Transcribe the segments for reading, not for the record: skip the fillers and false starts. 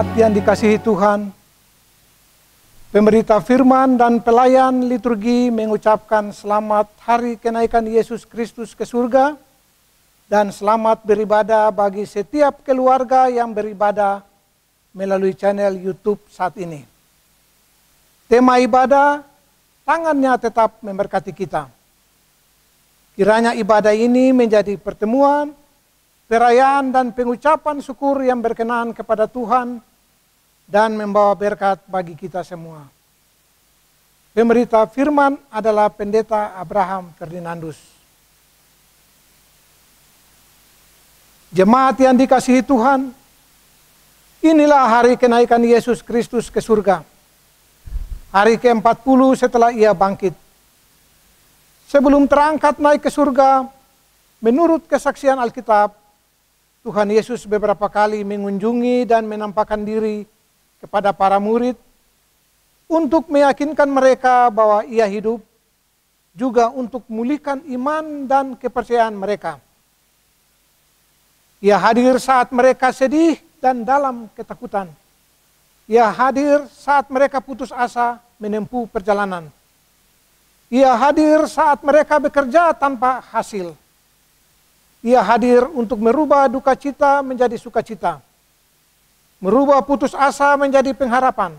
Jemaat yang dikasihi Tuhan, pemberita firman dan pelayan liturgi mengucapkan selamat hari kenaikan Yesus Kristus ke surga dan selamat beribadah bagi setiap keluarga yang beribadah melalui channel YouTube saat ini. Tema ibadah, tangannya tetap memberkati kita. Kiranya ibadah ini menjadi pertemuan, perayaan dan pengucapan syukur yang berkenan kepada Tuhan dan membawa berkat bagi kita semua. Pemberita firman adalah Pendeta Abraham Ferdinandus. Jemaat yang dikasihi Tuhan, inilah hari kenaikan Yesus Kristus ke surga. Hari ke-40 setelah ia bangkit. Sebelum terangkat naik ke surga, menurut kesaksian Alkitab, Tuhan Yesus beberapa kali mengunjungi dan menampakkan diri kepada para murid untuk meyakinkan mereka bahwa ia hidup, juga untuk memulihkan iman dan kepercayaan mereka. Ia hadir saat mereka sedih dan dalam ketakutan. Ia hadir saat mereka putus asa menempuh perjalanan. Ia hadir saat mereka bekerja tanpa hasil. Ia hadir untuk merubah duka cita menjadi sukacita. Merubah putus asa menjadi pengharapan.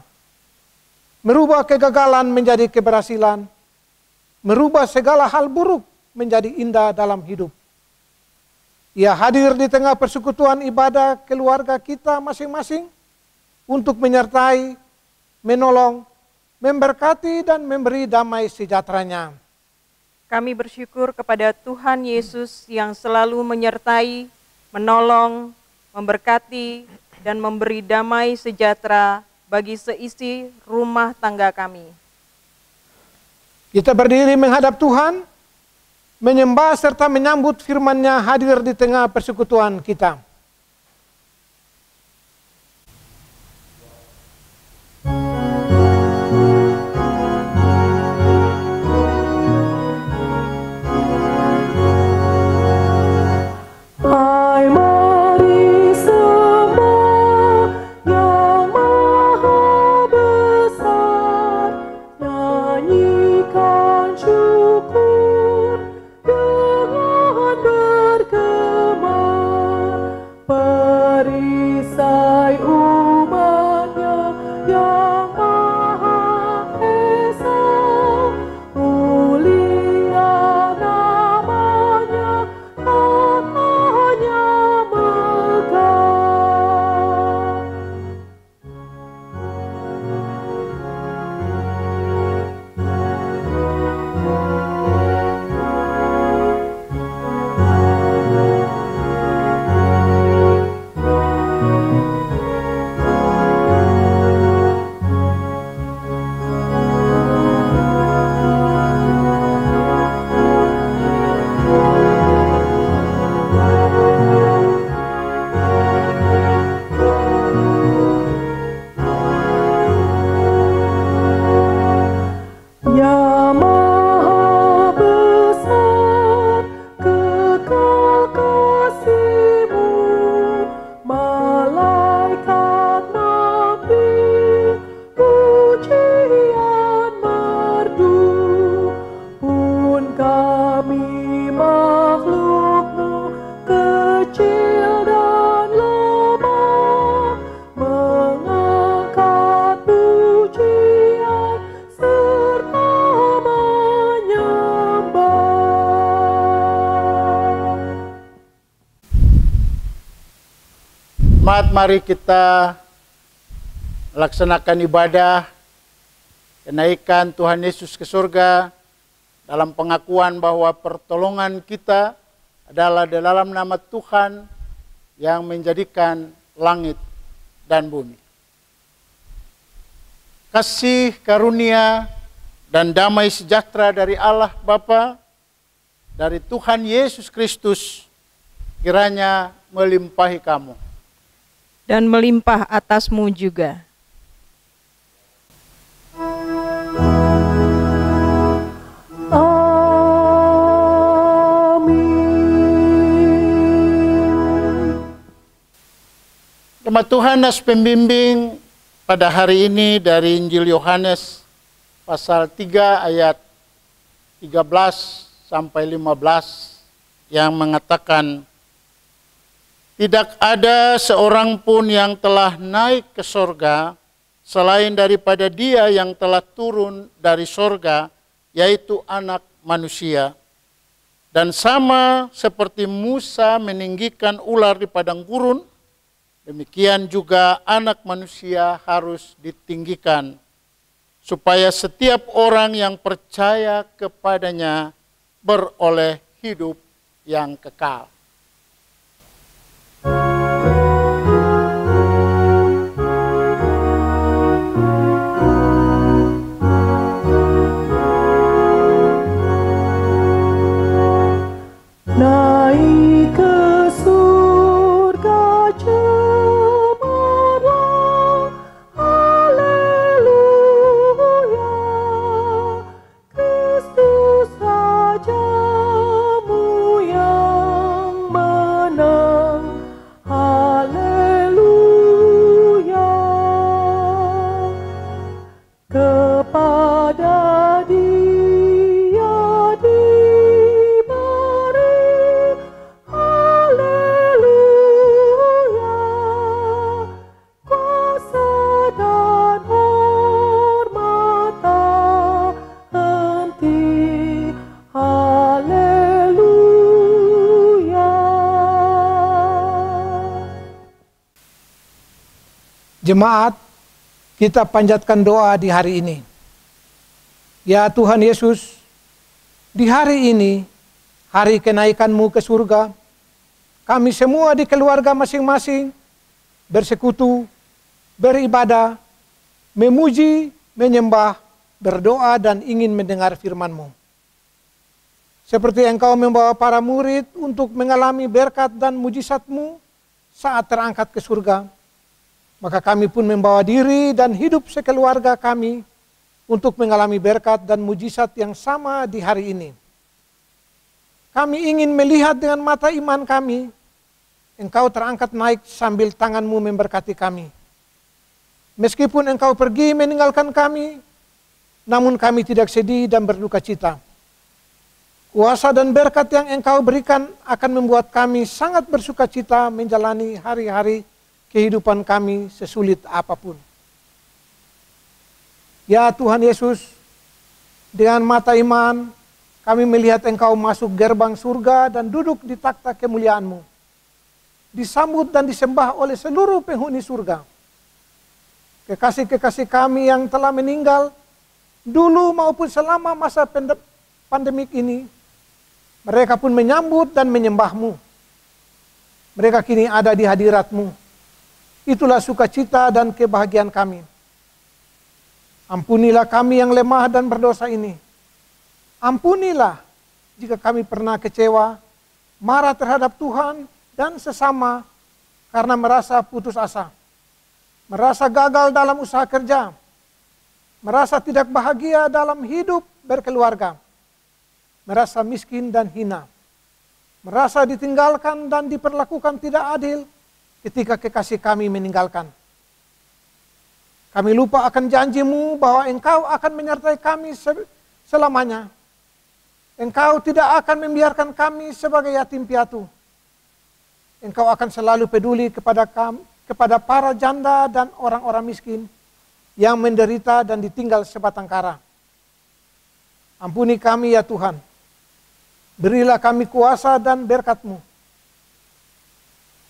Merubah kegagalan menjadi keberhasilan. Merubah segala hal buruk menjadi indah dalam hidup. Ia hadir di tengah persekutuan ibadah keluarga kita masing-masing untuk menyertai, menolong, memberkati dan memberi damai sejahteranya. Kami bersyukur kepada Tuhan Yesus yang selalu menyertai, menolong, memberkati, dan memberi damai sejahtera bagi seisi rumah tangga kami. Kita berdiri menghadap Tuhan, menyembah serta menyambut firman-Nya hadir di tengah persekutuan kita. Mari kita laksanakan ibadah kenaikan Tuhan Yesus ke surga dalam pengakuan bahwa pertolongan kita adalah di dalam nama Tuhan yang menjadikan langit dan bumi. Kasih karunia dan damai sejahtera dari Allah Bapa, dari Tuhan Yesus Kristus kiranya melimpahi kamu dan melimpah atasmu juga. Firman Tuhan as pembimbing pada hari ini dari Injil Yohanes pasal 3 ayat 13 sampai 15 yang mengatakan, tidak ada seorang pun yang telah naik ke sorga selain daripada Dia yang telah turun dari sorga, yaitu Anak Manusia. Dan sama seperti Musa meninggikan ular di padang gurun, demikian juga Anak Manusia harus ditinggikan, supaya setiap orang yang percaya kepadanya beroleh hidup yang kekal. Naik ke surga cemerlang, haleluya, Kristus Rajamu yang menang, haleluya. Kepada Dia diberi haleluya, kuasa dan hormat tak henti, haleluya. Jemaat, kita panjatkan doa di hari ini. Ya Tuhan Yesus, di hari ini, hari kenaikan-Mu ke surga, kami semua di keluarga masing-masing bersekutu, beribadah, memuji, menyembah, berdoa dan ingin mendengar firman-Mu. Seperti Engkau membawa para murid untuk mengalami berkat dan mujizat-Mu saat terangkat ke surga, maka kami pun membawa diri dan hidup sekeluarga kami untuk mengalami berkat dan mujizat yang sama di hari ini. Kami ingin melihat dengan mata iman kami, Engkau terangkat naik sambil tangan-Mu memberkati kami. Meskipun Engkau pergi meninggalkan kami, namun kami tidak sedih dan berduka cita. Kuasa dan berkat yang Engkau berikan akan membuat kami sangat bersuka cita menjalani hari-hari kehidupan kami sesulit apapun. Ya Tuhan Yesus, dengan mata iman kami melihat Engkau masuk gerbang surga dan duduk di takhta kemuliaan-Mu, disambut dan disembah oleh seluruh penghuni surga. Kekasih-kekasih kami yang telah meninggal dulu maupun selama masa pandemik ini, mereka pun menyambut dan menyembah-Mu. Mereka kini ada di hadirat-Mu. Itulah sukacita dan kebahagiaan kami. Ampunilah kami yang lemah dan berdosa ini. Ampunilah jika kami pernah kecewa, marah terhadap Tuhan dan sesama karena merasa putus asa, merasa gagal dalam usaha kerja, merasa tidak bahagia dalam hidup berkeluarga, merasa miskin dan hina, merasa ditinggalkan dan diperlakukan tidak adil ketika kekasih kami meninggalkan. Kami lupa akan janji-Mu bahwa Engkau akan menyertai kami selamanya. Engkau tidak akan membiarkan kami sebagai yatim piatu. Engkau akan selalu peduli kepada para janda dan orang-orang miskin yang menderita dan ditinggal sebatang kara. Ampuni kami ya Tuhan. Berilah kami kuasa dan berkat-Mu.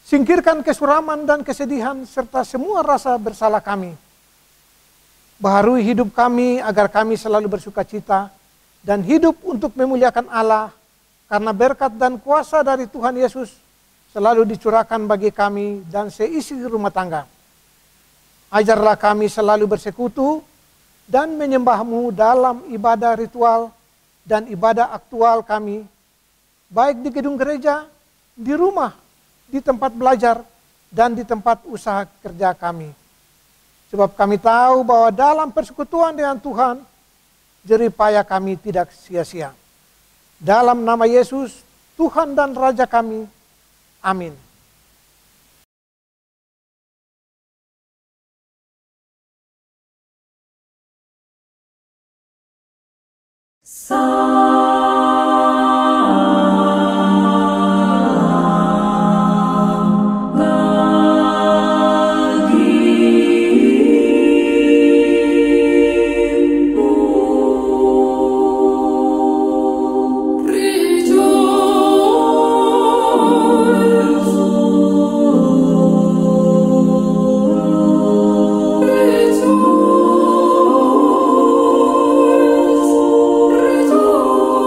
Singkirkan kesuraman dan kesedihan serta semua rasa bersalah kami. Baharui hidup kami agar kami selalu bersuka cita dan hidup untuk memuliakan Allah, karena berkat dan kuasa dari Tuhan Yesus selalu dicurahkan bagi kami dan seisi rumah tangga. Ajarlah kami selalu bersekutu dan menyembah-Mu dalam ibadah ritual dan ibadah aktual kami, baik di gedung gereja, di rumah, di tempat belajar, dan di tempat usaha kerja kami. Sebab kami tahu bahwa dalam persekutuan dengan Tuhan, jerih payah kami tidak sia-sia. Dalam nama Yesus, Tuhan dan Raja kami. Amin. Rejoice, rejoice.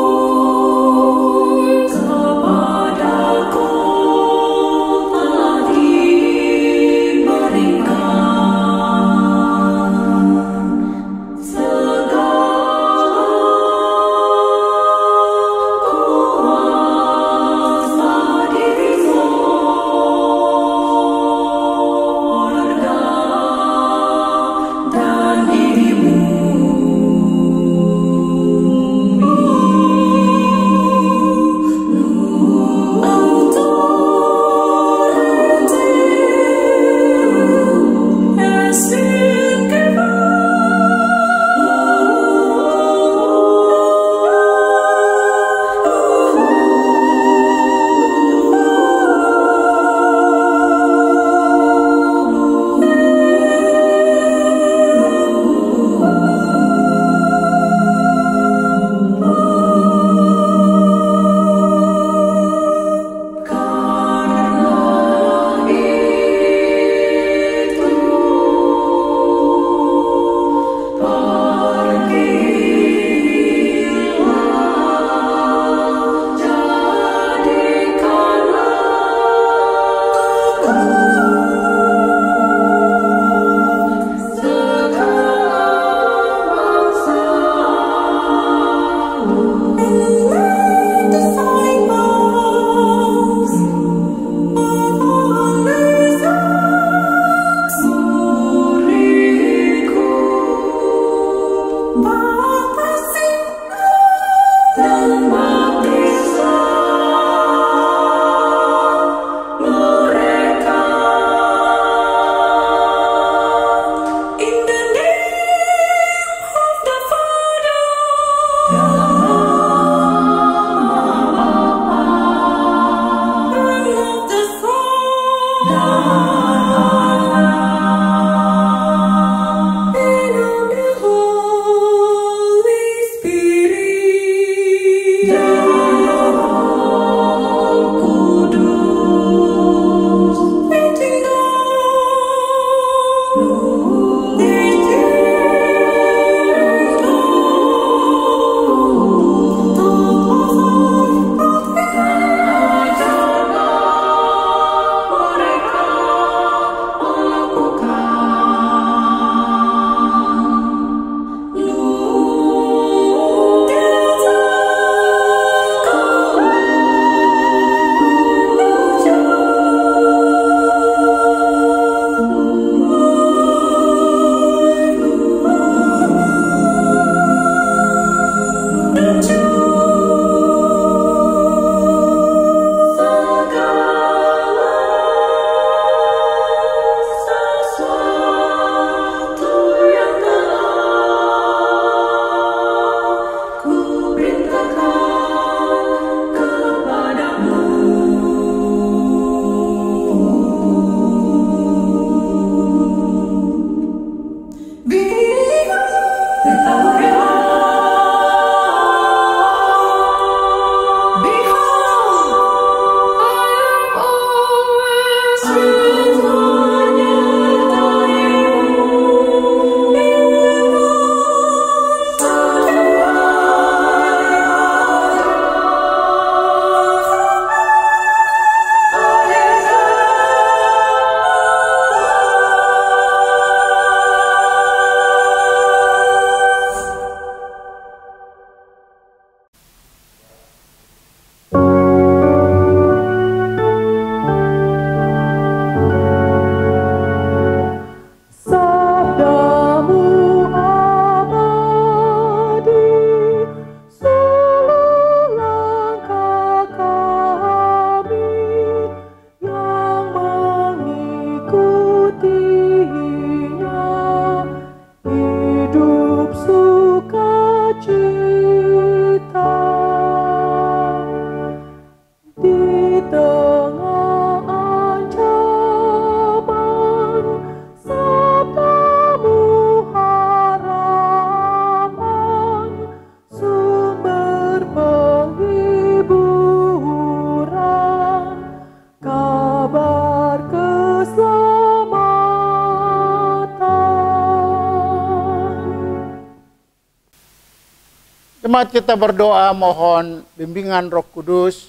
Jemaat, kita berdoa mohon bimbingan Roh Kudus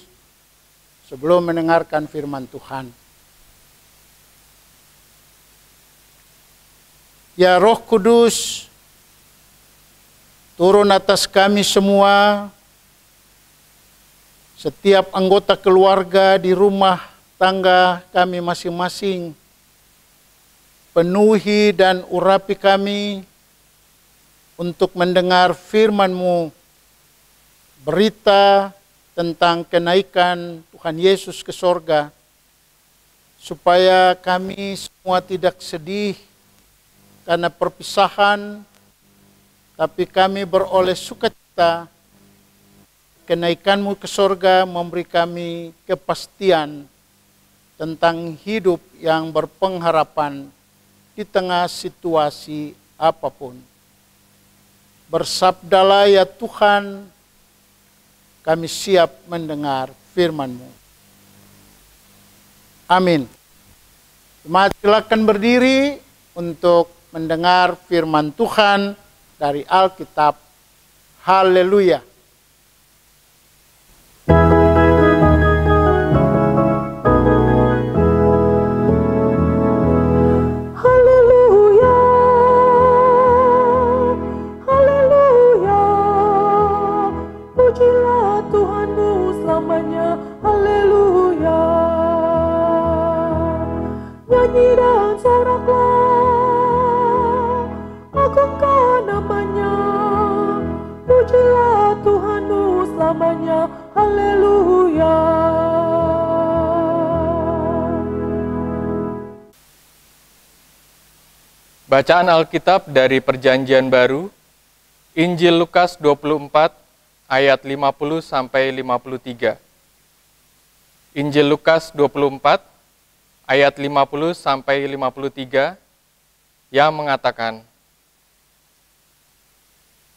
sebelum mendengarkan firman Tuhan. Ya Roh Kudus, turun atas kami semua, setiap anggota keluarga di rumah tangga kami masing-masing. Penuhi dan urapi kami untuk mendengar firman-Mu, berita tentang kenaikan Tuhan Yesus ke sorga, supaya kami semua tidak sedih karena perpisahan, tapi kami beroleh sukacita. Kenaikan-Mu ke sorga memberi kami kepastian tentang hidup yang berpengharapan di tengah situasi apapun. Bersabdalah ya Tuhan, kami siap mendengar firman-Mu. Amin. Jemaat, silakan berdiri untuk mendengar firman Tuhan dari Alkitab. Haleluya. Haleluya, haleluya, pujilah Tuhanmu selamanya, haleluya. Nyanyi dan soraklah, agungkan namanya, pujilah Tuhanmu selamanya, haleluya. Bacaan Alkitab dari Perjanjian Baru, Injil Lukas 24 ayat 50 sampai 53. Injil Lukas 24 ayat 50 sampai 53 yang mengatakan,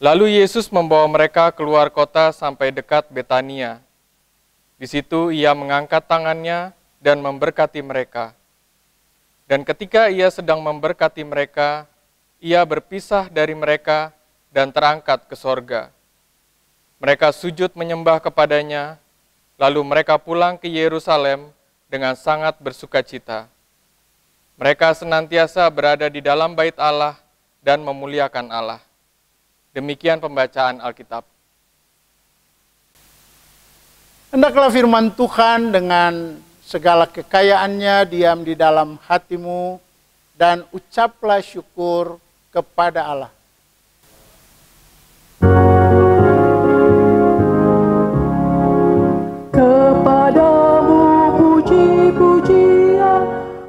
Lalu Yesus membawa mereka keluar kota sampai dekat Betania. Di situ ia mengangkat tangannya dan memberkati mereka. Dan ketika ia sedang memberkati mereka, ia berpisah dari mereka dan terangkat ke sorga. Mereka sujud menyembah kepadanya, lalu mereka pulang ke Yerusalem dengan sangat bersukacita. Mereka senantiasa berada di dalam bait Allah dan memuliakan Allah. Demikian pembacaan Alkitab. Hendaklah firman Tuhan dengan segala kekayaannya diam di dalam hatimu, dan ucaplah syukur kepada Allah. Kepadamu puji-pujian,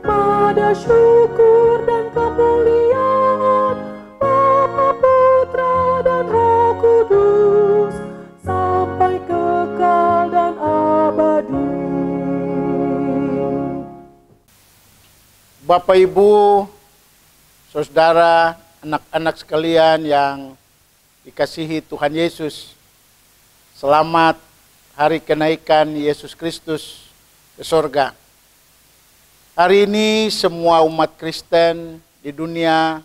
pada syukur dan kemuliaan, Bapa, Putra, dan Roh Kudus, sampai kekal dan abadi. Bapak, Ibu, saudara, anak-anak sekalian yang dikasihi Tuhan Yesus, selamat hari kenaikan Yesus Kristus ke sorga. Hari ini semua umat Kristen di dunia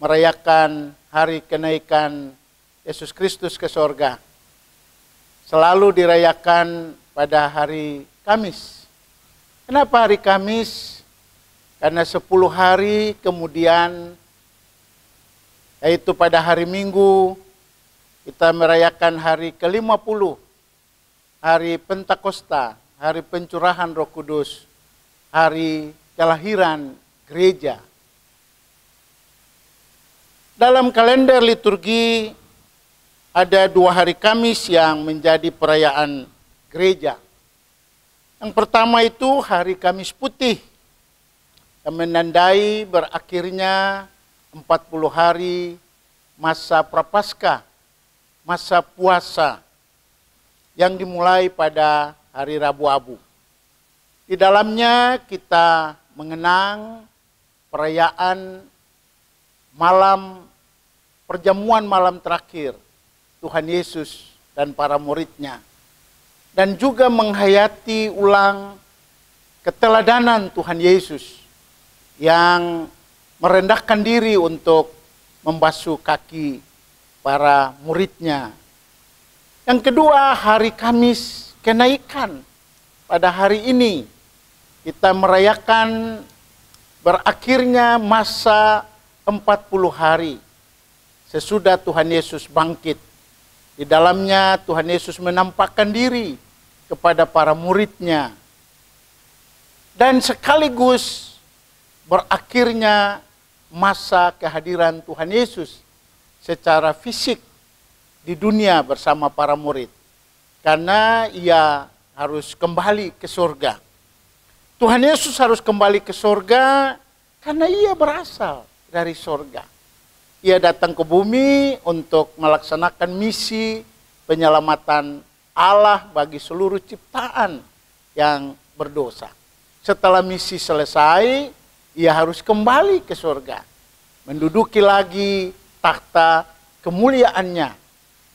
merayakan hari kenaikan Yesus Kristus ke sorga. Selalu dirayakan pada hari Kamis. Kenapa hari Kamis? Karena 10 hari kemudian, yaitu pada hari Minggu, kita merayakan hari ke-50, hari Pentakosta, hari pencurahan Roh Kudus, hari kelahiran gereja. Dalam kalender liturgi ada 2 hari Kamis yang menjadi perayaan gereja. Yang pertama itu hari Kamis Putih, yang menandai berakhirnya 40 hari masa Prapaskah, masa puasa yang dimulai pada hari Rabu Abu. Di dalamnya kita mengenang perayaan perjamuan malam terakhir Tuhan Yesus dan para muridnya, dan juga menghayati ulang keteladanan Tuhan Yesus yang merendahkan diri untuk membasuh kaki para muridnya Yang kedua, hari Kamis kenaikan. Pada hari ini kita merayakan berakhirnya masa 40 hari sesudah Tuhan Yesus bangkit. Di dalamnya Tuhan Yesus menampakkan diri kepada para murid-Nya. Dan sekaligus berakhirnya masa kehadiran Tuhan Yesus secara fisik di dunia bersama para murid. Karena ia harus kembali ke surga. Tuhan Yesus harus kembali ke surga karena ia berasal dari surga. Ia datang ke bumi untuk melaksanakan misi penyelamatan Allah bagi seluruh ciptaan yang berdosa. Setelah misi selesai, ia harus kembali ke surga, menduduki lagi takhta kemuliaannya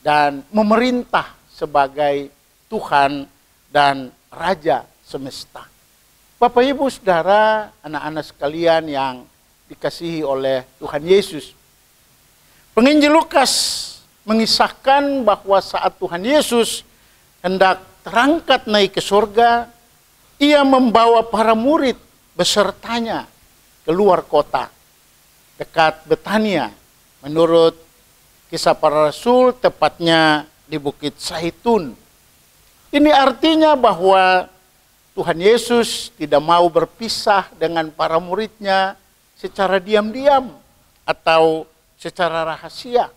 dan memerintah sebagai Tuhan dan Raja semesta. Bapak, Ibu, Saudara, anak-anak sekalian yang dikasihi oleh Tuhan Yesus, Penginjil Lukas mengisahkan bahwa saat Tuhan Yesus hendak terangkat naik ke surga, ia membawa para murid besertanya keluar kota dekat Betania. Menurut Kisah Para Rasul, tepatnya di Bukit Zaitun. Ini artinya bahwa Tuhan Yesus tidak mau berpisah dengan para murid-Nya secara diam-diam atau secara rahasia.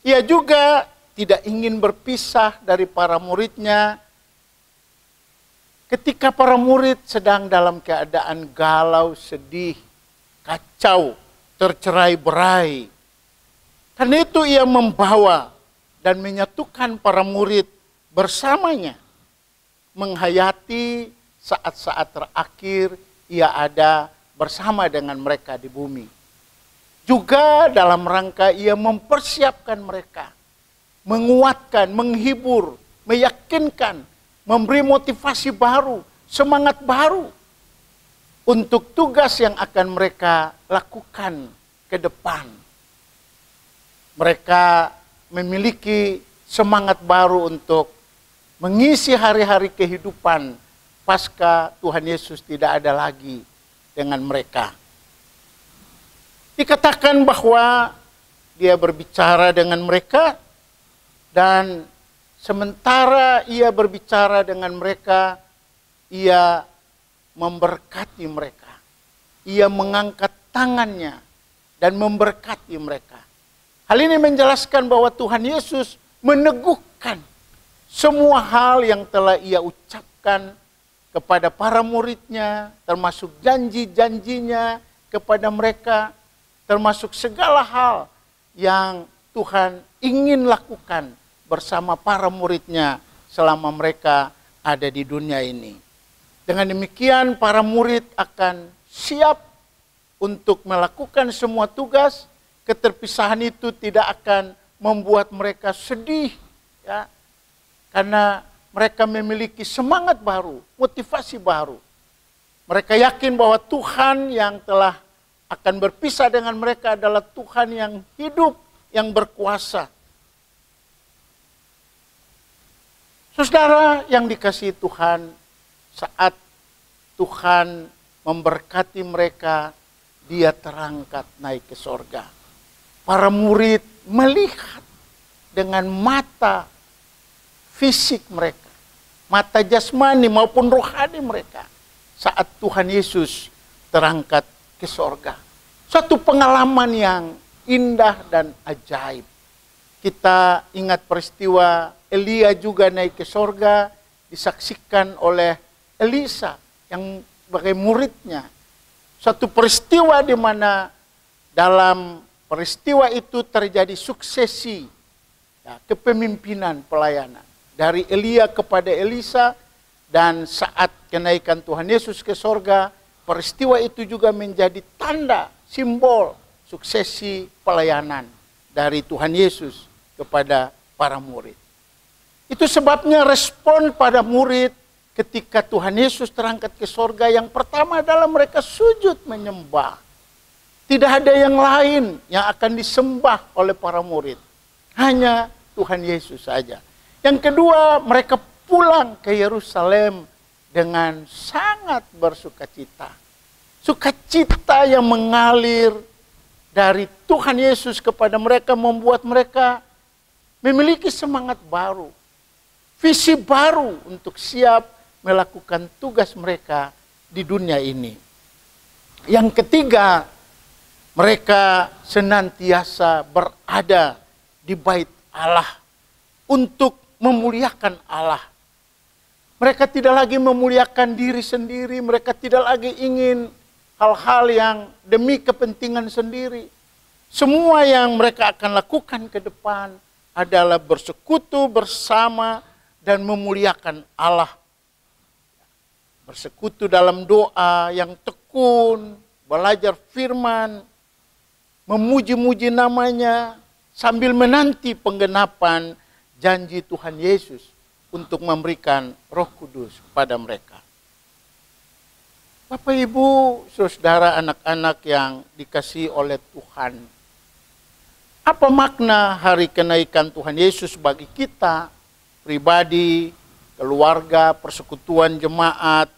Ia juga tidak ingin berpisah dari para murid-Nya ketika para murid sedang dalam keadaan galau, sedih, kacau, tercerai-berai. Karena itu ia membawa dan menyatukan para murid bersamanya, menghayati saat-saat terakhir ia ada bersama dengan mereka di bumi. Juga dalam rangka ia mempersiapkan mereka, menguatkan, menghibur, meyakinkan, memberi motivasi baru, semangat baru untuk tugas yang akan mereka lakukan ke depan. Mereka memiliki semangat baru untuk mengisi hari-hari kehidupan pasca Tuhan Yesus tidak ada lagi dengan mereka. Dikatakan bahwa dia berbicara dengan mereka, dan sementara ia berbicara dengan mereka, ia memberkati mereka. Ia mengangkat tangannya dan memberkati mereka. Hal ini menjelaskan bahwa Tuhan Yesus meneguhkan semua hal yang telah ia ucapkan kepada para murid-Nya, termasuk janji-janjinya kepada mereka, termasuk segala hal yang Tuhan ingin lakukan bersama para murid-Nya selama mereka ada di dunia ini. Dengan demikian para murid akan siap untuk melakukan semua tugas. Keterpisahan itu tidak akan membuat mereka sedih, ya, karena mereka memiliki semangat baru, motivasi baru. Mereka yakin bahwa Tuhan yang telah akan berpisah dengan mereka adalah Tuhan yang hidup, yang berkuasa. Saudara yang dikasihi Tuhan, saat Tuhan memberkati mereka, dia terangkat naik ke sorga. Para murid melihat dengan mata fisik mereka, mata jasmani maupun rohani mereka, saat Tuhan Yesus terangkat ke sorga. Suatu pengalaman yang indah dan ajaib. Kita ingat peristiwa Elia juga naik ke sorga, disaksikan oleh Elisa yang sebagai muridnya. Suatu peristiwa di mana dalam peristiwa itu terjadi suksesi, ya, kepemimpinan pelayanan dari Elia kepada Elisa, dan saat kenaikan Tuhan Yesus ke sorga, peristiwa itu juga menjadi tanda, simbol suksesi pelayanan dari Tuhan Yesus kepada para murid. Itu sebabnya respon pada murid ketika Tuhan Yesus terangkat ke sorga, yang pertama adalah mereka sujud menyembah. Tidak ada yang lain yang akan disembah oleh para murid. Hanya Tuhan Yesus saja. Yang kedua, mereka pulang ke Yerusalem dengan sangat bersukacita. Sukacita yang mengalir dari Tuhan Yesus kepada mereka membuat mereka memiliki semangat baru, visi baru untuk siap melakukan tugas mereka di dunia ini. Yang ketiga, mereka senantiasa berada di bait Allah untuk memuliakan Allah. Mereka tidak lagi memuliakan diri sendiri, mereka tidak lagi ingin hal-hal yang demi kepentingan sendiri. Semua yang mereka akan lakukan ke depan adalah bersekutu bersama dan memuliakan Allah. Bersekutu dalam doa yang tekun, belajar firman, memuji-muji namanya, sambil menanti penggenapan janji Tuhan Yesus untuk memberikan Roh Kudus kepada mereka. Bapak, Ibu, saudara, anak-anak yang dikasihi oleh Tuhan, apa makna hari kenaikan Tuhan Yesus bagi kita, pribadi, keluarga, persekutuan jemaat,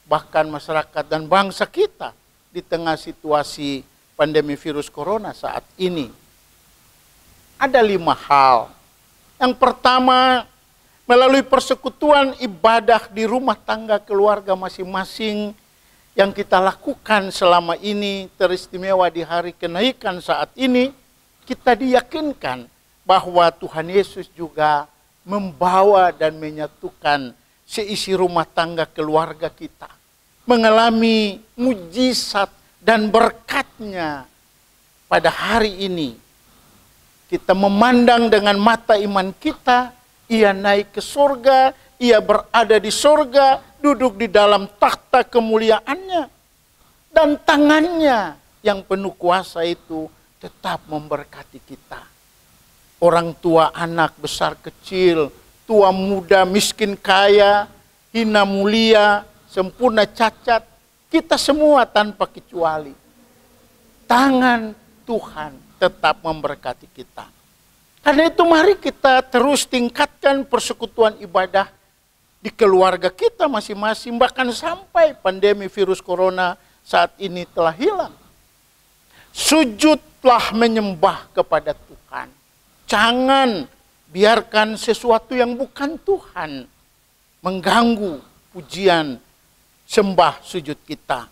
bahkan masyarakat dan bangsa kita di tengah situasi pandemi virus corona saat ini? Ada 5 hal. Yang pertama, melalui persekutuan ibadah di rumah tangga keluarga masing-masing yang kita lakukan selama ini, teristimewa di hari kenaikan saat ini, kita diyakinkan bahwa Tuhan Yesus juga membawa dan menyatukan seisi rumah tangga keluarga kita, mengalami mujizat dan berkatnya pada hari ini. Kita memandang dengan mata iman kita, ia naik ke surga, ia berada di surga, duduk di dalam takhta kemuliaannya. Dan tangannya yang penuh kuasa itu tetap memberkati kita. Orang tua, anak, besar, kecil, tua, muda, miskin, kaya, hina, mulia, sempurna, cacat, kita semua tanpa kecuali. Tangan Tuhan tetap memberkati kita. Karena itu mari kita terus tingkatkan persekutuan ibadah di keluarga kita masing-masing, bahkan sampai pandemi virus corona saat ini telah hilang. Sujudlah menyembah kepada Tuhan. Jangan biarkan sesuatu yang bukan Tuhan mengganggu pujian sembah sujud kita.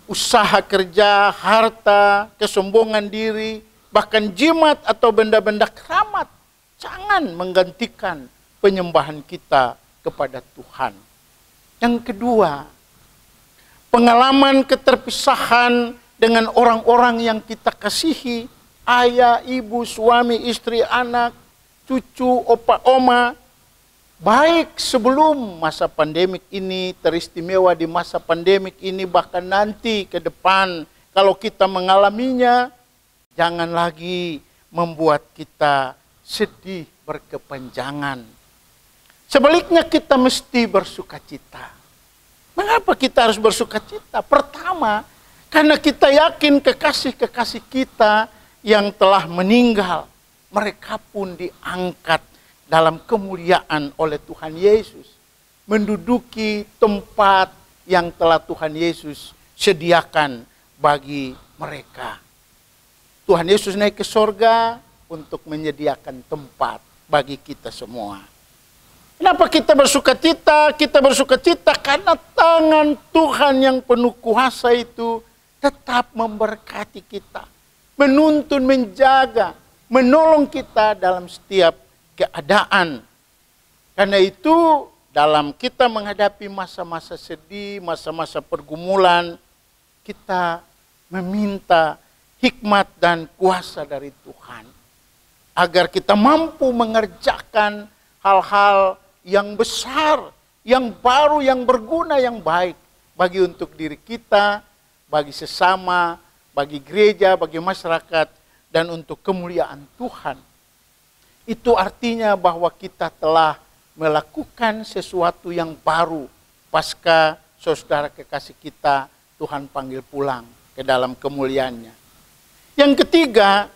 Usaha kerja, harta, kesombongan diri, bahkan jimat atau benda-benda keramat, jangan menggantikan penyembahan kita kepada Tuhan. Yang kedua, pengalaman keterpisahan dengan orang-orang yang kita kasihi, ayah, ibu, suami, istri, anak, cucu, opa, oma, baik sebelum masa pandemik ini, teristimewa di masa pandemik ini, bahkan nanti ke depan kalau kita mengalaminya, jangan lagi membuat kita sedih berkepanjangan. Sebaliknya kita mesti bersukacita. Mengapa kita harus bersukacita? Pertama, karena kita yakin kekasih-kekasih kita yang telah meninggal, mereka pun diangkat dalam kemuliaan oleh Tuhan Yesus, menduduki tempat yang telah Tuhan Yesus sediakan bagi mereka. Tuhan Yesus naik ke sorga untuk menyediakan tempat bagi kita semua. Kenapa kita bersukacita? Kita bersukacita karena tangan Tuhan yang penuh kuasa itu tetap memberkati kita, menuntun, menjaga, menolong kita dalam setiap keadaan. Karena itu dalam kita menghadapi masa-masa sedih, masa-masa pergumulan, kita meminta hikmat dan kuasa dari Tuhan. Agar kita mampu mengerjakan hal-hal yang besar, yang baru, yang berguna, yang baik. Bagi untuk diri kita, bagi sesama, bagi gereja, bagi masyarakat, dan untuk kemuliaan Tuhan. Itu artinya bahwa kita telah melakukan sesuatu yang baru pasca saudara kekasih kita Tuhan panggil pulang ke dalam kemuliaannya. Yang ketiga,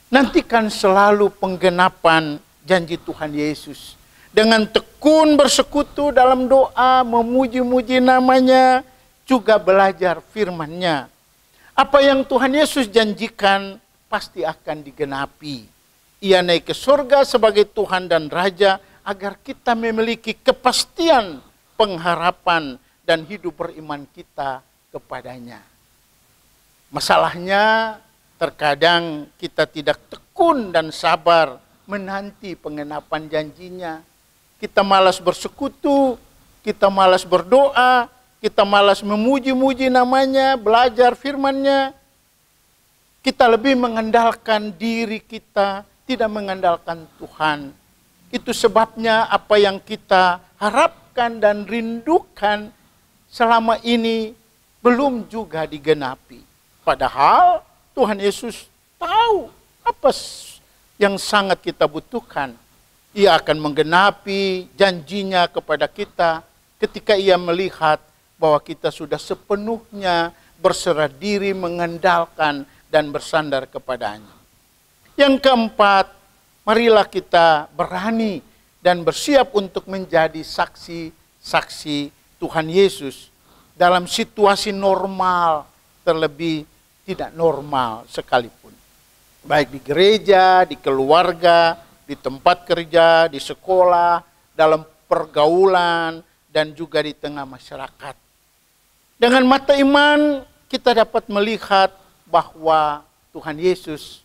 nantikan selalu penggenapan janji Tuhan Yesus. Dengan tekun bersekutu dalam doa, memuji-muji namanya, juga belajar firman-Nya. Apa yang Tuhan Yesus janjikan pasti akan digenapi. Ia naik ke surga sebagai Tuhan dan Raja agar kita memiliki kepastian, pengharapan, dan hidup beriman kita kepadanya. Masalahnya terkadang kita tidak tekun dan sabar menanti pengenapan janjinya. Kita malas bersekutu, kita malas berdoa, kita malas memuji-muji namanya, belajar firman-Nya. Kita lebih mengandalkan diri kita, tidak mengandalkan Tuhan. Itu sebabnya apa yang kita harapkan dan rindukan selama ini belum juga digenapi. Padahal Tuhan Yesus tahu apa yang sangat kita butuhkan. Ia akan menggenapi janjinya kepada kita ketika ia melihat bahwa kita sudah sepenuhnya berserah diri, mengandalkan dan bersandar kepadanya. Yang keempat, marilah kita berani dan bersiap untuk menjadi saksi-saksi Tuhan Yesus dalam situasi normal, terlebih tidak normal sekalipun. Baik di gereja, di keluarga, di tempat kerja, di sekolah, dalam pergaulan, dan juga di tengah masyarakat. Dengan mata iman kita dapat melihat bahwa Tuhan Yesus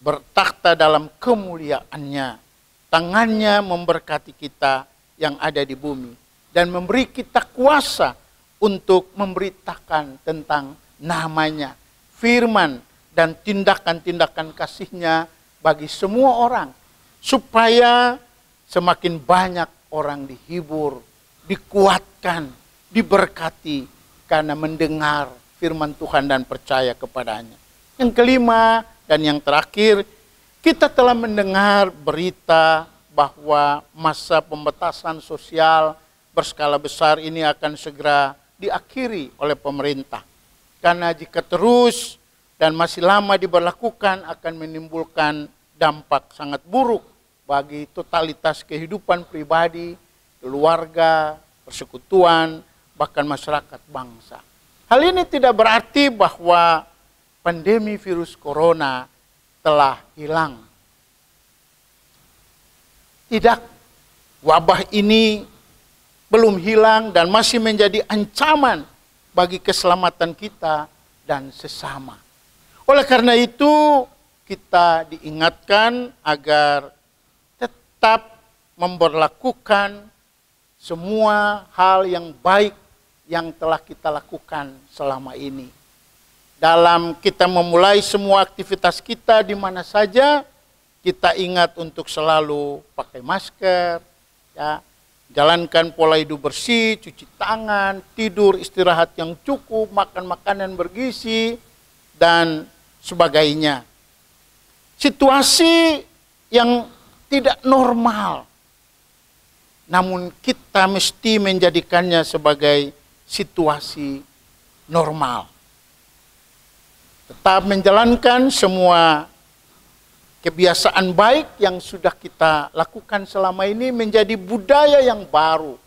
bertakhta dalam kemuliaan-Nya. Tangan-Nya memberkati kita yang ada di bumi dan memberi kita kuasa untuk memberitakan tentang namanya, firman, dan tindakan-tindakan kasih-Nya bagi semua orang, supaya semakin banyak orang dihibur, dikuatkan, diberkati karena mendengar firman Tuhan dan percaya kepadanya. Yang kelima dan yang terakhir, kita telah mendengar berita bahwa masa pembatasan sosial berskala besar ini akan segera diakhiri oleh pemerintah. Karena jika terus dan masih lama diberlakukan akan menimbulkan dampak sangat buruk bagi totalitas kehidupan pribadi, keluarga, persekutuan, bahkan masyarakat bangsa. Hal ini tidak berarti bahwa pandemi virus corona telah hilang. Tidak, wabah ini belum hilang dan masih menjadi ancaman bagi keselamatan kita dan sesama. Oleh karena itu, kita diingatkan agar tetap memberlakukan semua hal yang baik yang telah kita lakukan selama ini. Dalam kita memulai semua aktivitas kita di mana saja, kita ingat untuk selalu pakai masker, ya, jalankan pola hidup bersih, cuci tangan, tidur, istirahat yang cukup, makan makanan bergizi, dan sebagainya. Situasi yang tidak normal, namun kita mesti menjadikannya sebagai situasi normal. Tetap menjalankan semua kebiasaan baik yang sudah kita lakukan selama ini menjadi budaya yang baru,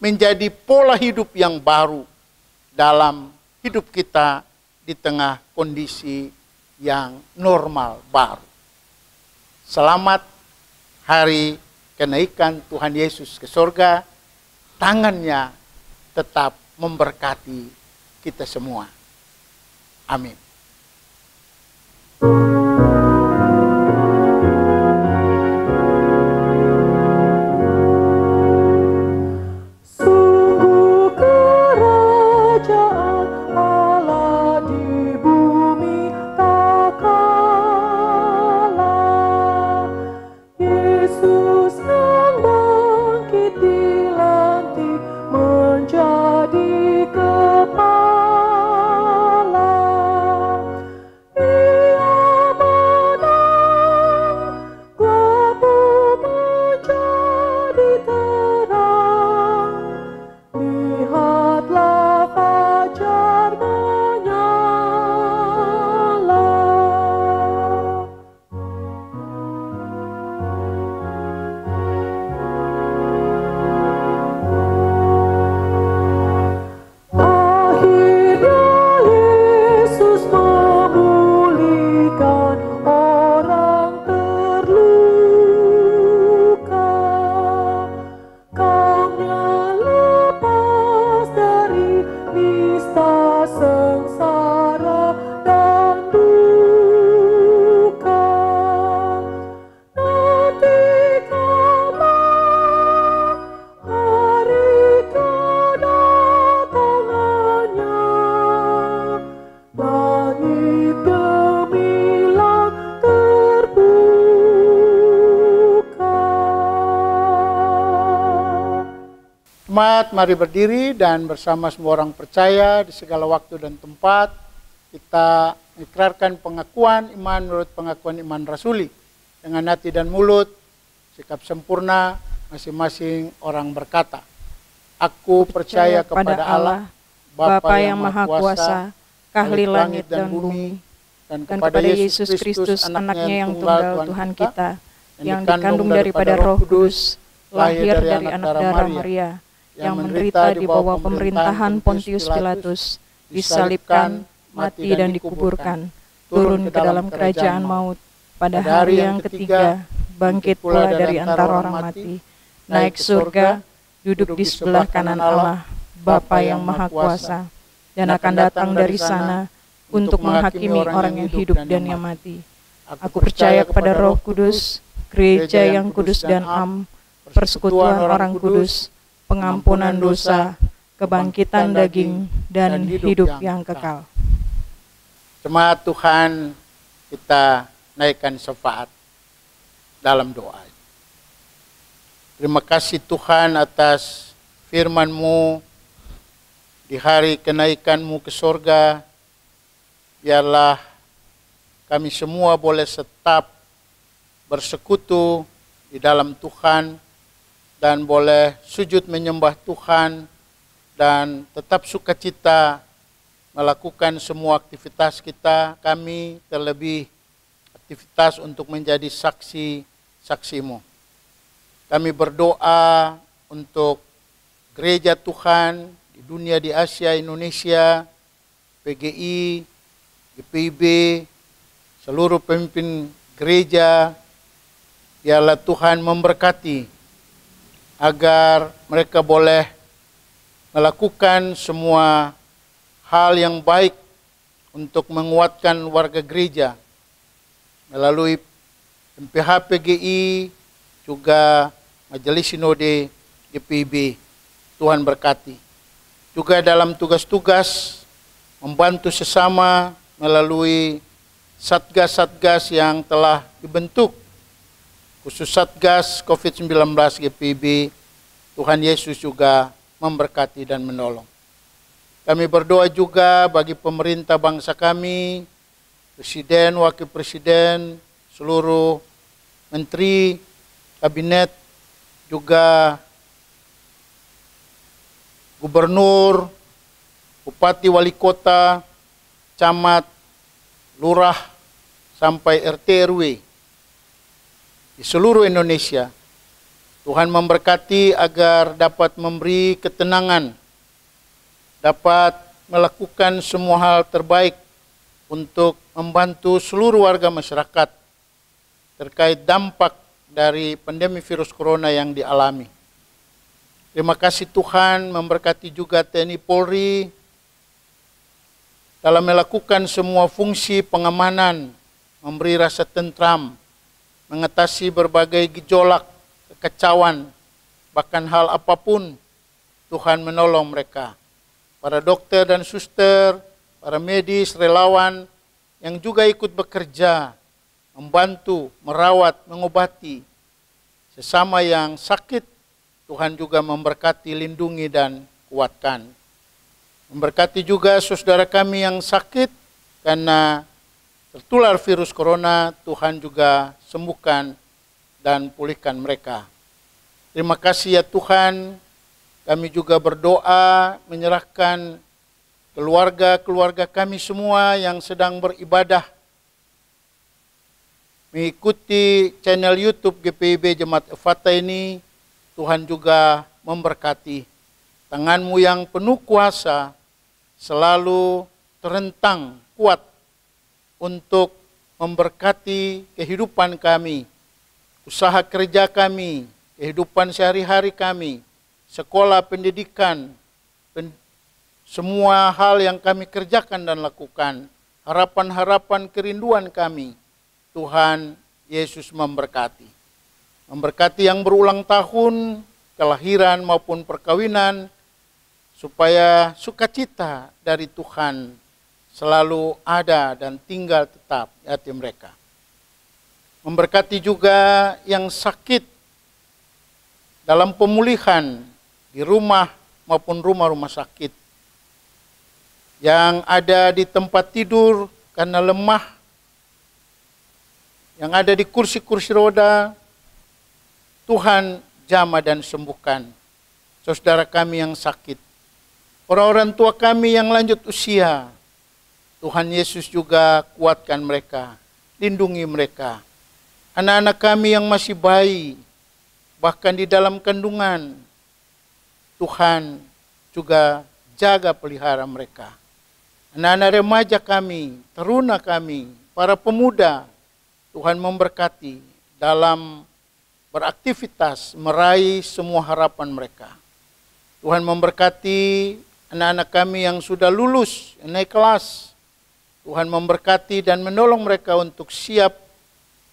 menjadi pola hidup yang baru dalam hidup kita di tengah kondisi yang normal baru. Selamat hari kenaikan Tuhan Yesus ke surga. Tangan-Nya tetap memberkati kita semua. Amin. Sungguh kerajaan Allah di bumi tak kalah. Yesus yang bangkit dilantik menjadi kepala. Ia Jemaat, mari berdiri dan bersama semua orang percaya di segala waktu dan tempat kita mengikrarkan pengakuan iman menurut pengakuan iman rasuli dengan hati dan mulut, sikap sempurna masing-masing orang berkata, aku percaya kepada Allah, Bapa yang Maha Kuasa, Kahli langit dan bumi, dan kepada Yesus Kristus, anaknya yang tunggal Tuhan kita, yang dikandung daripada Roh Kudus, lahir dari anak darah Maria, yang menderita di bawah pemerintahan Pontius Pilatus, disalibkan, mati dan dikuburkan, turun ke dalam kerajaan maut, pada hari yang ketiga, bangkit pula dari antara orang mati, naik surga, duduk di sebelah kanan Allah, Bapa yang Maha Kuasa, dan akan datang dari sana untuk menghakimi orang yang hidup dan yang mati. Aku percaya kepada Roh Kudus, gereja yang kudus dan am, persekutuan orang kudus, pengampunan dosa, kebangkitan daging, dan hidup yang kekal. Jemaat Tuhan, kita naikkan syafaat dalam doa. Terima kasih Tuhan atas firman-Mu di hari kenaikan-Mu ke sorga. Biarlah kami semua boleh tetap bersekutu di dalam Tuhan, dan boleh sujud menyembah Tuhan, dan tetap sukacita melakukan semua aktivitas kita, kami terlebih aktivitas untuk menjadi saksi-saksi-Mu. Kami berdoa untuk gereja Tuhan di dunia, di Asia, Indonesia, PGI, GPIB, seluruh pemimpin gereja. Biarlah Tuhan memberkati agar mereka boleh melakukan semua hal yang baik untuk menguatkan warga gereja melalui MPH PGI, juga Majelis Sinode GPIB. Tuhan berkati. Juga dalam tugas-tugas membantu sesama melalui satgas-satgas yang telah dibentuk, khusus Satgas COVID-19 GPIB, Tuhan Yesus juga memberkati dan menolong. Kami berdoa juga bagi pemerintah bangsa kami, Presiden, Wakil Presiden, seluruh Menteri, Kabinet, juga Gubernur, Bupati, Wali Kota, Camat, Lurah, sampai RT RW di seluruh Indonesia. Tuhan memberkati agar dapat memberi ketenangan, dapat melakukan semua hal terbaik untuk membantu seluruh warga masyarakat terkait dampak dari pandemi virus corona yang dialami. Terima kasih Tuhan, memberkati juga TNI Polri dalam melakukan semua fungsi pengamanan, memberi rasa tentram, mengatasi berbagai gejolak, kekacauan, bahkan hal apapun. Tuhan menolong mereka. Para dokter dan suster, para medis, relawan yang juga ikut bekerja, membantu, merawat, mengobati sesama yang sakit. Tuhan juga memberkati, lindungi, dan kuatkan. Memberkati juga saudara kami yang sakit karena tertular virus corona. Tuhan juga sembuhkan dan pulihkan mereka. Terima kasih ya Tuhan. Kami juga berdoa menyerahkan keluarga-keluarga kami semua yang sedang beribadah mengikuti channel YouTube GPIB Jemaat Ephatha ini. Tuhan juga memberkati. Tangan-Mu yang penuh kuasa selalu terentang kuat untuk memberkati kehidupan kami, usaha kerja kami, kehidupan sehari-hari kami, sekolah, pendidikan, semua hal yang kami kerjakan dan lakukan, harapan-harapan, kerinduan kami. Tuhan Yesus memberkati. Memberkati yang berulang tahun, kelahiran maupun perkawinan, supaya sukacita dari Tuhan selalu ada dan tinggal tetap di hati mereka. Memberkati juga yang sakit dalam pemulihan, di rumah maupun rumah-rumah sakit, yang ada di tempat tidur karena lemah, yang ada di kursi-kursi roda, Tuhan jamah dan sembuhkan. Saudara kami yang sakit, orang-orang tua kami yang lanjut usia, Tuhan Yesus juga kuatkan mereka, lindungi mereka. Anak-anak kami yang masih bayi, bahkan di dalam kandungan, Tuhan juga jaga pelihara mereka. Anak-anak remaja kami, teruna kami, para pemuda, Tuhan memberkati dalam beraktivitas meraih semua harapan mereka. Tuhan memberkati anak-anak kami yang sudah lulus, naik kelas. Tuhan memberkati dan menolong mereka untuk siap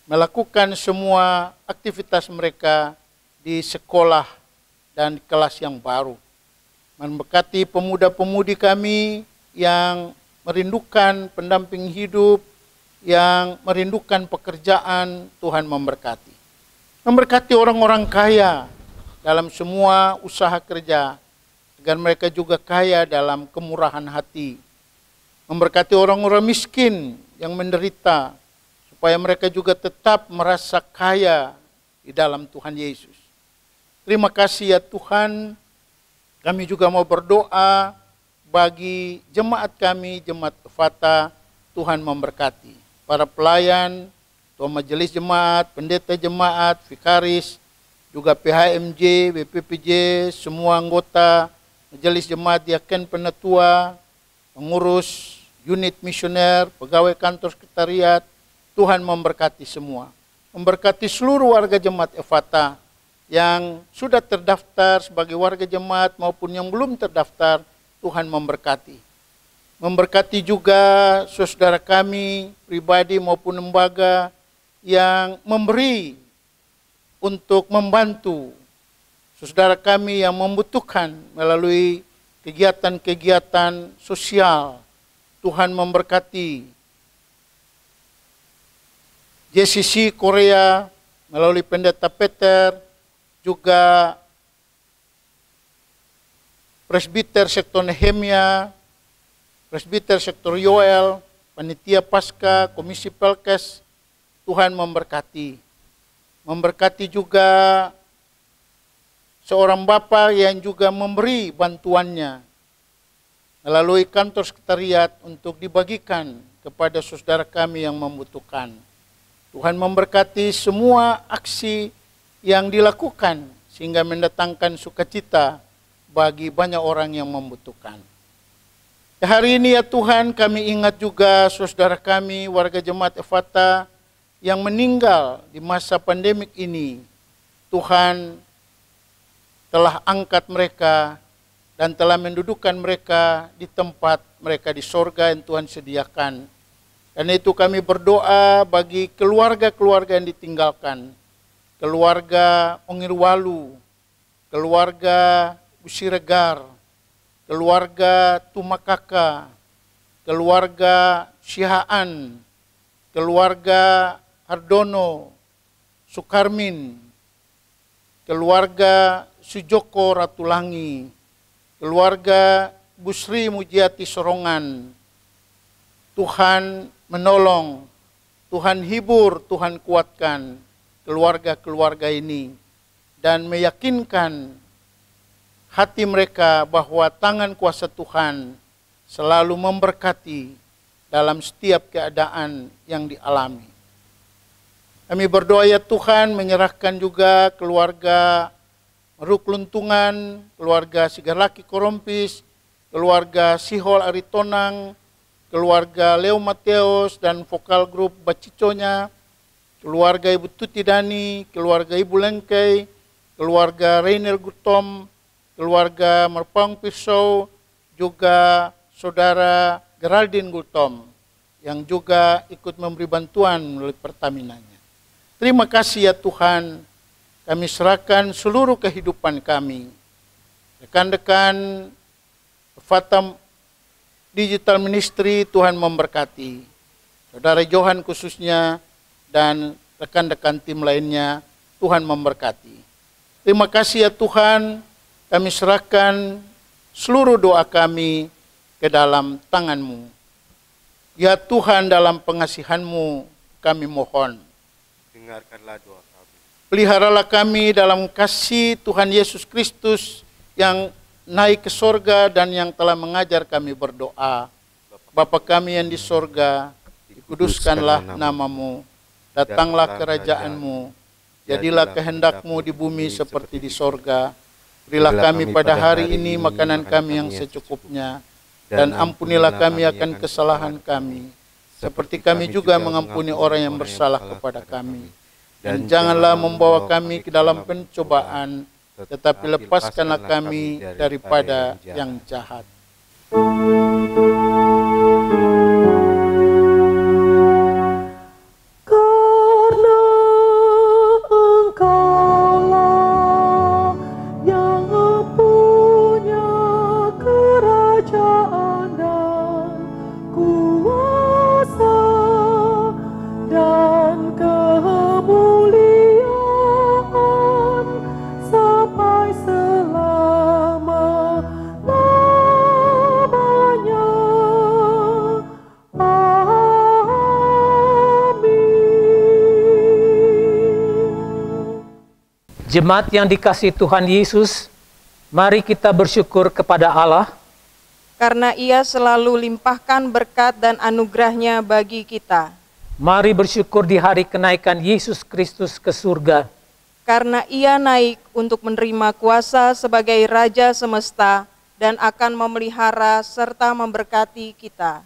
melakukan semua aktivitas mereka di sekolah dan kelas yang baru. Memberkati pemuda-pemudi kami yang merindukan pendamping hidup, yang merindukan pekerjaan, Tuhan memberkati. Memberkati orang-orang kaya dalam semua usaha kerja, agar mereka juga kaya dalam kemurahan hati. Memberkati orang-orang miskin yang menderita, supaya mereka juga tetap merasa kaya di dalam Tuhan Yesus. Terima kasih ya Tuhan, kami juga mau berdoa bagi jemaat kami, jemaat Fata, Tuhan memberkati. Para pelayan, Tuan Majelis Jemaat, Pendeta Jemaat, Vikaris, juga PHMJ, BPPJ, semua anggota Majelis Jemaat, Diaken Penatua, pengurus unit misioner, pegawai kantor sekretariat, Tuhan memberkati semua. Memberkati seluruh warga Jemaat Efata yang sudah terdaftar sebagai warga jemaat maupun yang belum terdaftar, Tuhan memberkati. Memberkati juga saudara kami pribadi maupun lembaga yang memberi untuk membantu saudara kami yang membutuhkan melalui kegiatan-kegiatan sosial. Tuhan memberkati JCC Korea melalui Pendeta Peter, juga Presbiter Sektor Nehemia, Presbiter Sektor Yoel, Panitia Pasca, Komisi Pelkes, Tuhan memberkati. Memberkati juga seorang Bapak yang juga memberi bantuannya melalui kantor sekretariat untuk dibagikan kepada saudara kami yang membutuhkan. Tuhan memberkati semua aksi yang dilakukan sehingga mendatangkan sukacita bagi banyak orang yang membutuhkan. Hari ini ya Tuhan, kami ingat juga saudara kami warga Jemaat Efata yang meninggal di masa pandemik ini. Tuhan telah angkat mereka dan telah mendudukkan mereka di tempat mereka di sorga yang Tuhan sediakan. Karena itu kami berdoa bagi keluarga-keluarga yang ditinggalkan. Keluarga Ongirwalu, keluarga Busiregar, keluarga Tumakaka, keluarga Syihaan, keluarga Hardono, Sukarmin, keluarga Sujoko Ratulangi, keluarga Busri Mujiati Sorongan. Tuhan menolong, Tuhan hibur, Tuhan kuatkan keluarga-keluarga ini dan meyakinkan hati mereka bahwa tangan kuasa Tuhan selalu memberkati dalam setiap keadaan yang dialami. Kami berdoa ya Tuhan, menyerahkan juga keluarga Rukluntungan, keluarga Sigarlaki Korompis, keluarga Sihol Aritonang, keluarga Leo Mateus dan vokal grup Baciconya, keluarga Ibu Tuti Dani, keluarga Ibu Lengkei, keluarga Reiner Gutom, keluarga Merpang Pisau, juga saudara Geraldine Gutom yang juga ikut memberi bantuan melalui Pertaminanya. Terima kasih ya Tuhan, kami serahkan seluruh kehidupan kami. Rekan-rekan Fatam Digital Ministry, Tuhan memberkati. Saudara Johan khususnya dan rekan-rekan tim lainnya, Tuhan memberkati. Terima kasih ya Tuhan, kami serahkan seluruh doa kami ke dalam tangan-Mu. Ya Tuhan, dalam pengasihan-Mu kami mohon. Dengarkanlah doa kami. Peliharalah kami dalam kasih Tuhan Yesus Kristus yang naik ke sorga dan yang telah mengajar kami berdoa. Bapa kami yang di sorga, dikuduskanlah nama-Mu, datanglah kerajaan-Mu, jadilah kehendak-Mu di bumi seperti di sorga. Berilah kami pada hari ini makanan kami yang secukupnya, dan ampunilah kami akan kesalahan kami, seperti kami juga mengampuni orang yang bersalah kepada kami. Dan janganlah membawa kami ke dalam pencobaan, tetapi lepaskanlah kami daripada yang jahat. Jemaat yang dikasihi Tuhan Yesus, mari kita bersyukur kepada Allah karena Ia selalu limpahkan berkat dan anugerah-Nya bagi kita. Mari bersyukur di hari kenaikan Yesus Kristus ke surga, karena Ia naik untuk menerima kuasa sebagai Raja semesta dan akan memelihara serta memberkati kita.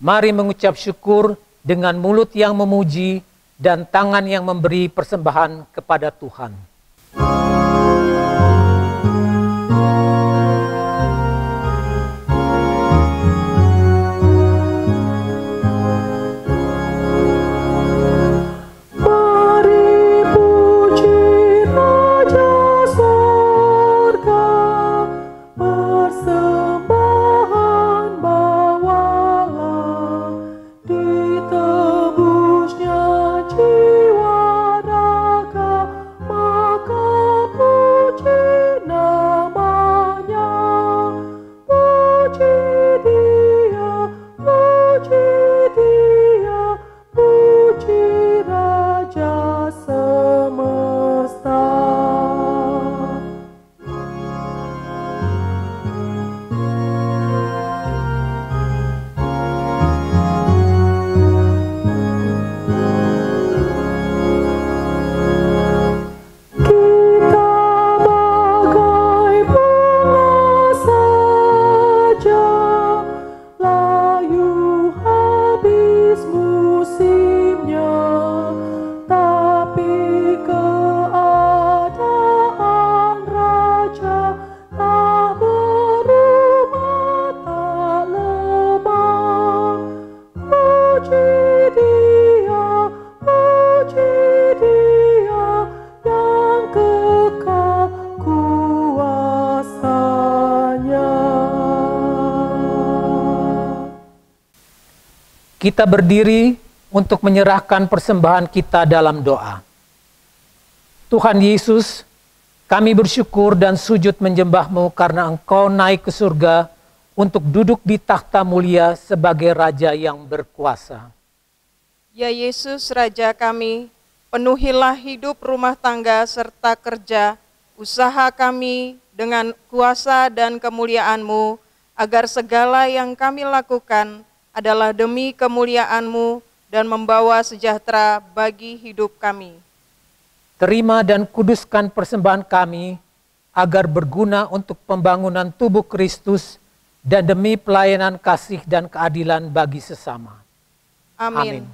Mari mengucap syukur dengan mulut yang memuji dan tangan yang memberi persembahan kepada Tuhan. Kita berdiri untuk menyerahkan persembahan kita dalam doa. Tuhan Yesus, kami bersyukur dan sujud menyembah-Mu karena Engkau naik ke surga untuk duduk di takhta mulia sebagai Raja yang berkuasa. Ya Yesus, Raja kami, penuhilah hidup rumah tangga serta kerja, usaha kami dengan kuasa dan kemuliaan-Mu, agar segala yang kami lakukan adalah demi kemuliaan-Mu dan membawa sejahtera bagi hidup kami. Terima dan kuduskan persembahan kami agar berguna untuk pembangunan tubuh Kristus dan demi pelayanan kasih dan keadilan bagi sesama. Amin.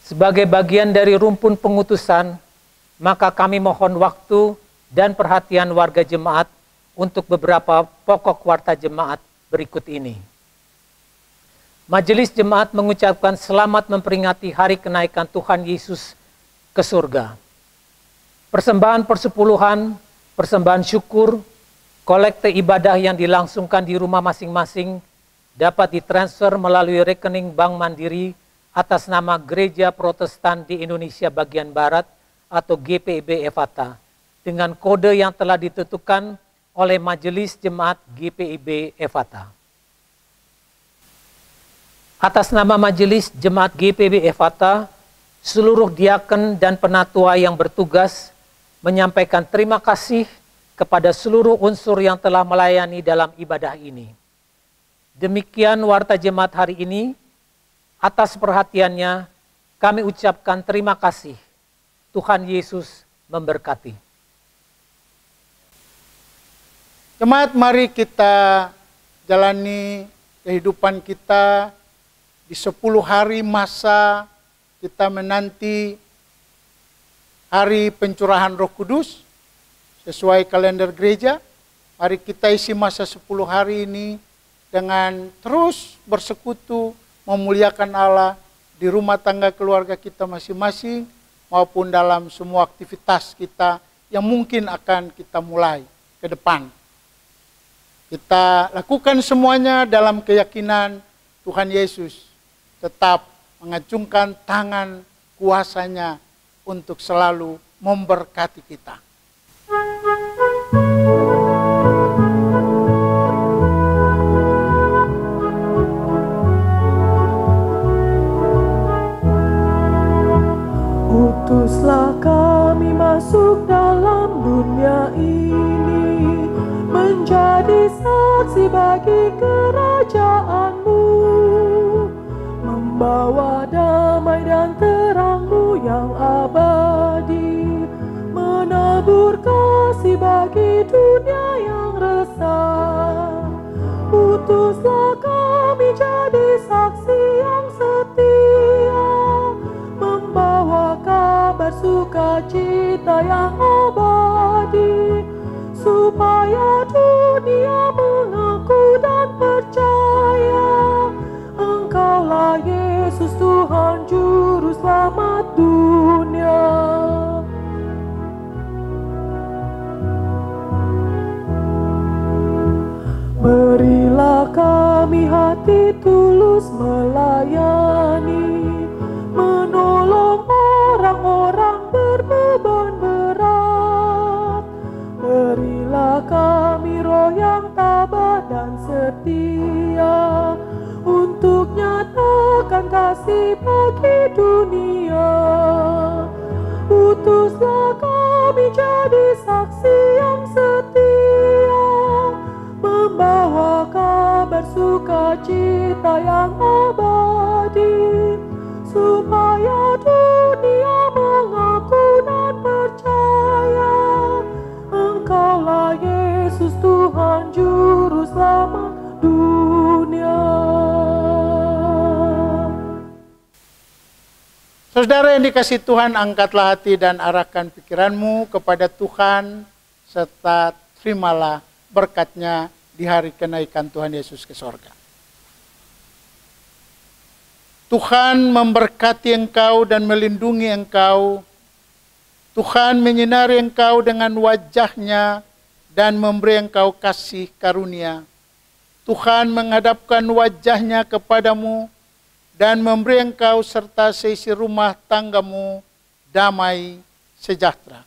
Sebagai bagian dari rumpun pengutusan, maka kami mohon waktu dan perhatian warga jemaat untuk beberapa pokok warta jemaat berikut ini. Majelis jemaat mengucapkan selamat memperingati hari kenaikan Tuhan Yesus ke surga. Persembahan persepuluhan, persembahan syukur, kolekte ibadah yang dilangsungkan di rumah masing-masing dapat ditransfer melalui rekening Bank Mandiri atas nama Gereja Protestan di Indonesia Bagian Barat atau GPIB Efata dengan kode yang telah ditentukan oleh Majelis Jemaat GPIB Efata. Atas nama Majelis Jemaat GPIB Efata, seluruh diaken dan penatua yang bertugas menyampaikan terima kasih kepada seluruh unsur yang telah melayani dalam ibadah ini. Demikian warta jemaat hari ini. Atas perhatiannya, kami ucapkan terima kasih. Tuhan Yesus memberkati. Jemaat, mari kita jalani kehidupan kita di 10 hari masa kita menanti hari pencurahan Roh Kudus sesuai kalender gereja. Mari kita isi masa 10 hari ini dengan terus bersekutu, memuliakan Allah di rumah tangga keluarga kita masing-masing maupun dalam semua aktivitas kita yang mungkin akan kita mulai ke depan. Kita lakukan semuanya dalam keyakinan Tuhan Yesus tetap mengacungkan tangan kuasanya untuk selalu memberkati kita. Utuslah kami masuk dalam dunia ini, menjadi saksi bagi kerajaan-Mu, membawa damai dan terang-Mu yang abadi, menabur kasih bagi dunia yang resah. Utuslah kami jadi saksi yang setia, membawa kabar sukacita yang abadi, supaya dunia mengaku dan percaya Engkaulah Yesus Tuhan Juru Selamat dunia. Berilah kami hati tulus melayani, menolong orang-orang berbeban berat. Berilah kami roh yang tabah dan setia, untuk nyatakan kasih bagi dunia. Utuslah kami jadi saksi yang setia, membawa kabar sukacita yang abadi, supaya dunia mengaku dan percaya Engkaulah Yesus Tuhan Juru Selamat dunia. Saudara yang dikasihi Tuhan, angkatlah hati dan arahkan pikiranmu kepada Tuhan, serta terimalah berkat-Nya di hari kenaikan Tuhan Yesus ke sorga. Tuhan memberkati engkau dan melindungi engkau. Tuhan menyinari engkau dengan wajah-Nya dan memberi engkau kasih karunia. Tuhan menghadapkan wajah-Nya kepadamu dan memberi engkau serta seisi rumah tanggamu damai sejahtera.